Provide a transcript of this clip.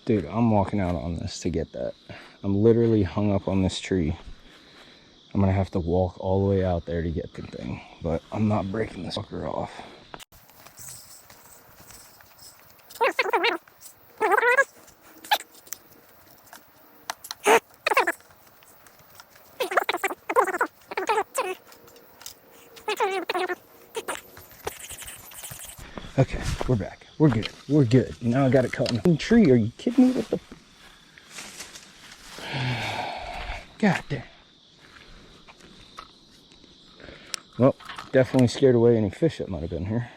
Dude, I'm walking out on this to get that. I'm literally hung up on this tree. I'm gonna have to walk all the way out there to get the thing, but I'm not breaking this fucker off. Okay, we're back. We're good. We're good. Now I got it caught in the tree. Are you kidding me? What the? God damn. Well, definitely scared away any fish that might have been here.